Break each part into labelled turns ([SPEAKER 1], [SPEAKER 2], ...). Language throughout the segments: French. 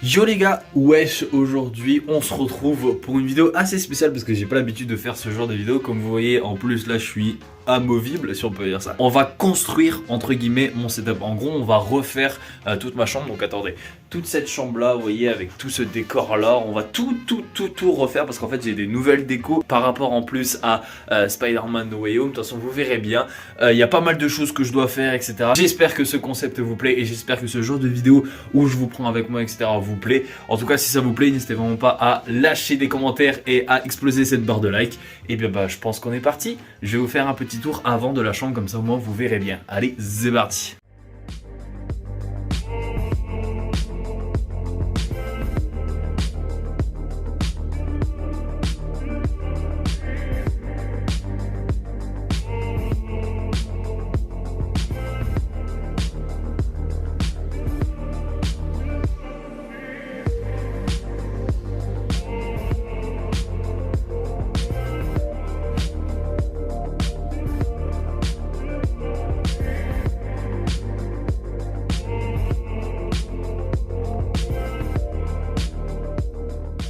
[SPEAKER 1] Yo les gars, wesh, aujourd'hui on se retrouve pour une vidéo assez spéciale parce que j'ai pas l'habitude de faire ce genre de vidéo. Comme vous voyez, en plus là je suis amovible si on peut dire ça. On va construire entre guillemets mon setup. En gros on va refaire toute ma chambre. Donc attendez, toute cette chambre là, vous voyez, avec tout ce décor là, on va tout refaire parce qu'en fait j'ai des nouvelles décos par rapport en plus à Spider-Man No Way Home. De toute façon vous verrez bien, il y a pas mal de choses que je dois faire, etc. J'espère que ce concept vous plaît et j'espère que ce genre de vidéo où je vous prends avec moi, etc. vous plaît. En tout cas si ça vous plaît, n'hésitez vraiment pas à lâcher des commentaires et à exploser cette barre de like. Et bien je pense qu'on est parti. Je vais vous faire un petit tour avant de la chambre, comme ça au moins vous verrez bien. Allez, c'est parti.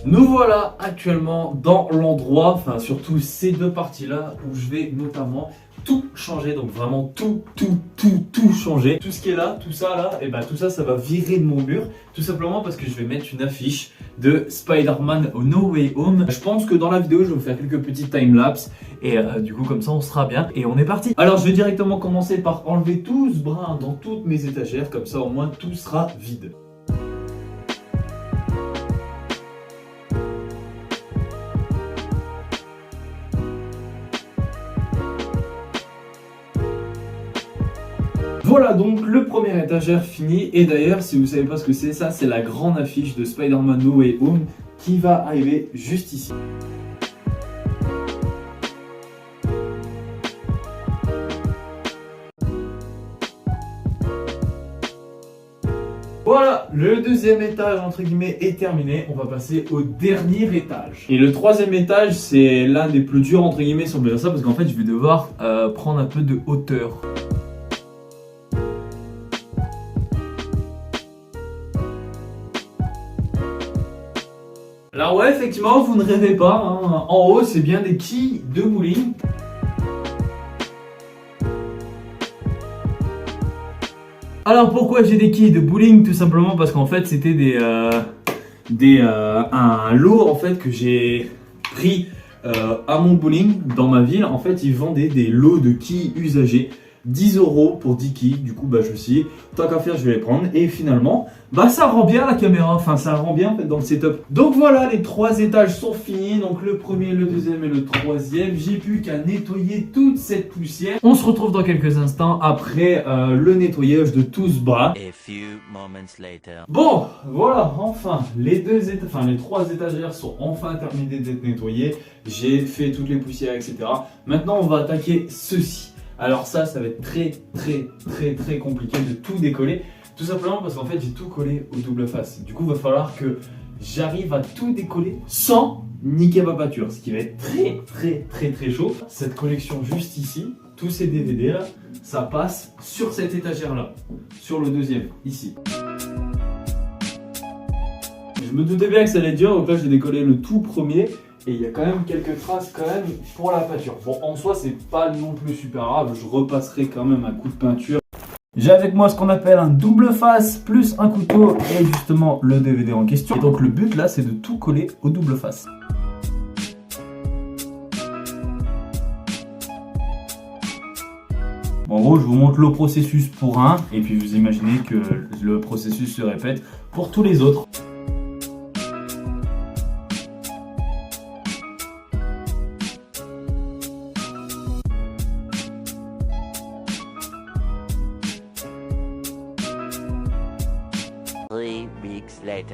[SPEAKER 1] Nous voilà actuellement dans l'endroit, enfin surtout ces deux parties là où je vais notamment tout changer, donc vraiment tout changer. Tout ce qui est là, tout ça là, et tout ça va virer de mon mur, tout simplement parce que je vais mettre une affiche de Spider-Man No Way Home. Je pense que dans la vidéo je vais vous faire quelques petits timelapses et du coup comme ça on sera bien et on est parti. Alors je vais directement commencer par enlever tout ce brin dans toutes mes étagères, comme ça au moins tout sera vide. Voilà donc le premier étagère fini, et d'ailleurs si vous savez pas ce que c'est, ça c'est la grande affiche de Spider-Man No Way Home qui va arriver juste ici. Voilà, le deuxième étage entre guillemets est terminé, on va passer au dernier étage. Et le troisième étage c'est l'un des plus durs entre guillemets si on peut dire ça, parce qu'en fait je vais devoir prendre un peu de hauteur. Alors ouais, effectivement, vous ne rêvez pas, hein. En haut c'est bien des quilles de bowling. Alors pourquoi j'ai des quilles de bowling? Tout simplement parce qu'en fait c'était un lot en fait que j'ai pris à mon bowling dans ma ville. En fait ils vendaient des lots de quilles usagées, 10 € pour 10 quilles. Du coup je me suis dit tant qu'à faire je vais les prendre, et finalement ça rend bien la caméra, enfin ça rend bien en fait dans le setup. Donc voilà, les trois étages sont finis, donc le premier, le deuxième et le troisième. J'ai plus qu'à nettoyer toute cette poussière. On se retrouve dans quelques instants après le nettoyage de tout ce bras. Bon voilà, enfin les trois étagères sont enfin terminées d'être nettoyées. J'ai fait toutes les poussières, etc. Maintenant on va attaquer ceci. Alors ça va être très compliqué de tout décoller. Tout simplement parce qu'en fait j'ai tout collé au double face. Du coup il va falloir que j'arrive à tout décoller sans niquer ma peinture, ce qui va être très chaud. Cette collection juste ici, tous ces DVD là, ça passe sur cette étagère là, sur le deuxième, ici. Je me doutais bien que ça allait être dur, donc là j'ai décollé le tout premier. Et il y a quand même quelques traces pour la peinture. Bon, en soi c'est pas non plus super grave, je repasserai quand même un coup de peinture. J'ai avec moi ce qu'on appelle un double face plus un couteau et justement le DVD en question. Et donc le but là c'est de tout coller au double face. Bon, en gros je vous montre le processus pour un, et puis vous imaginez que le processus se répète pour tous les autres.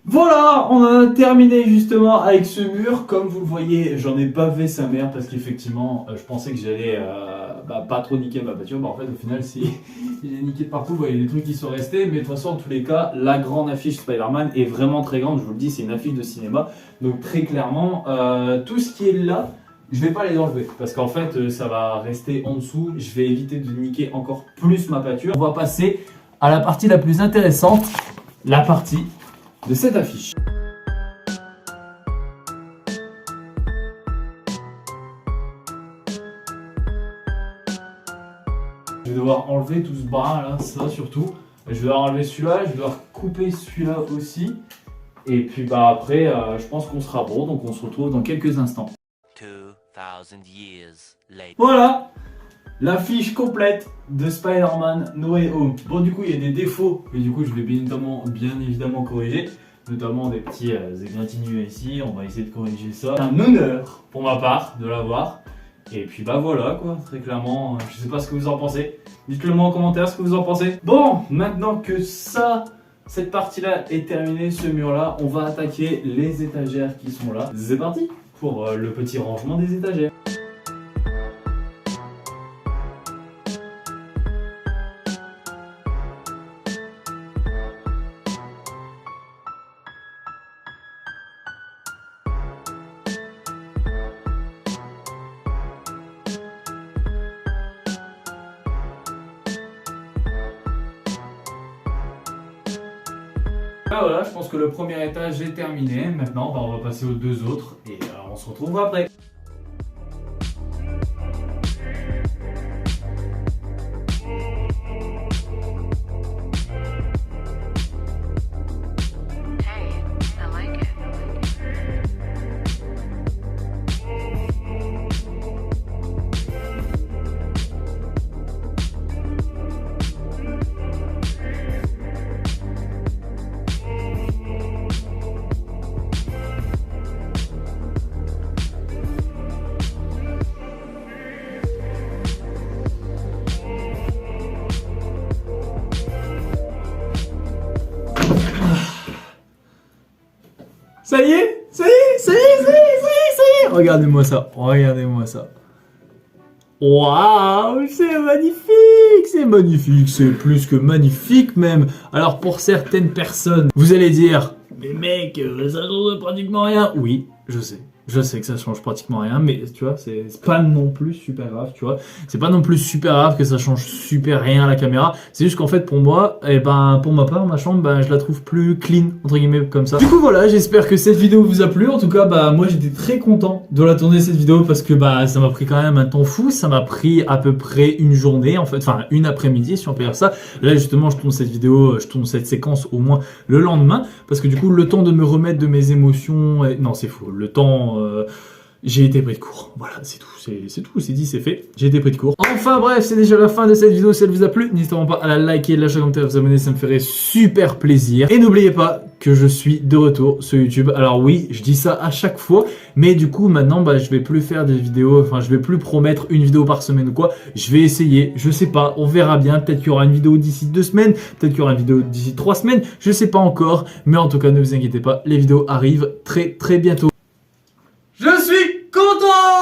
[SPEAKER 1] Voilà, on a terminé justement avec ce mur. Comme vous le voyez, j'en ai pas fait sa mère parce qu'effectivement je pensais que j'allais pas trop niquer ma peinture. En fait au final si il est niqué de partout, vous voyez des trucs qui sont restés. Mais de toute façon en tous les cas, la grande affiche Spider-Man est vraiment très grande. Je vous le dis, c'est une affiche de cinéma. Donc très clairement, tout ce qui est là, je vais pas les enlever parce qu'en fait ça va rester en dessous. Je vais éviter de niquer encore plus ma peinture. On va passer à la partie la plus intéressante, la partie de cette affiche. Je vais devoir enlever tout ce bras là, ça surtout. Je vais devoir enlever celui-là, je vais devoir couper celui-là aussi. Et puis bah après, je pense qu'on sera bon, donc on se retrouve dans quelques instants.
[SPEAKER 2] 2000 years later.
[SPEAKER 1] Voilà l'affiche complète de Spider-Man No Way Home. Bon, du coup, il y a des défauts, et du coup, je vais bien évidemment corriger, notamment des petits égratignures ici. On va essayer de corriger ça. C'est un honneur pour ma part de l'avoir. Et puis bah voilà quoi, très clairement, je sais pas ce que vous en pensez. Dites-le moi en commentaire ce que vous en pensez. Bon, maintenant que cette partie-là est terminée, ce mur-là, on va attaquer les étagères qui sont là. C'est parti pour le petit rangement des étagères. Ah voilà, je pense que le premier étage est terminé. Maintenant, on va passer aux deux autres et on se retrouve après. Ça y est, ça y est, ça y est, ça y est, ça y est, ça y est. Regardez-moi ça, regardez-moi ça. Waouh, c'est magnifique, c'est plus que magnifique même. Alors pour certaines personnes, vous allez dire, mais mec, ça change pratiquement rien. Oui, je sais que ça change pratiquement rien, mais tu vois, c'est pas non plus super grave, tu vois. C'est pas non plus super grave que ça change super rien à la caméra. C'est juste qu'en fait, pour moi, et ben, pour ma part, ma chambre, ben, je la trouve plus clean, entre guillemets, comme ça. Du coup, voilà, j'espère que cette vidéo vous a plu. En tout cas, bah, moi, j'étais très content de la tourner, cette vidéo, parce que, bah, ça m'a pris quand même un temps fou. Ça m'a pris à peu près une journée, en fait, enfin, une après-midi, si on peut dire ça. Là, justement, je tourne cette vidéo, je tourne cette séquence au moins le lendemain, parce que du coup, le temps de me remettre de mes émotions, non, c'est faux, le temps, j'ai été pris de court. Voilà, c'est tout, c'est dit, c'est fait. J'ai été pris de court. Enfin bref, c'est déjà la fin de cette vidéo. Si elle vous a plu, n'hésitez pas à la liker, lâcher un commentaire, vous abonner, ça me ferait super plaisir. Et n'oubliez pas que je suis de retour sur YouTube. Alors oui, je dis ça à chaque fois, mais du coup maintenant, bah, je vais plus faire des vidéos, enfin je vais plus promettre une vidéo par semaine ou quoi. Je vais essayer, je sais pas, on verra bien. Peut-être qu'il y aura une vidéo d'ici 2 semaines, peut-être qu'il y aura une vidéo d'ici 3 semaines, je sais pas encore. Mais en tout cas, ne vous inquiétez pas, les vidéos arrivent très bientôt. Je suis content!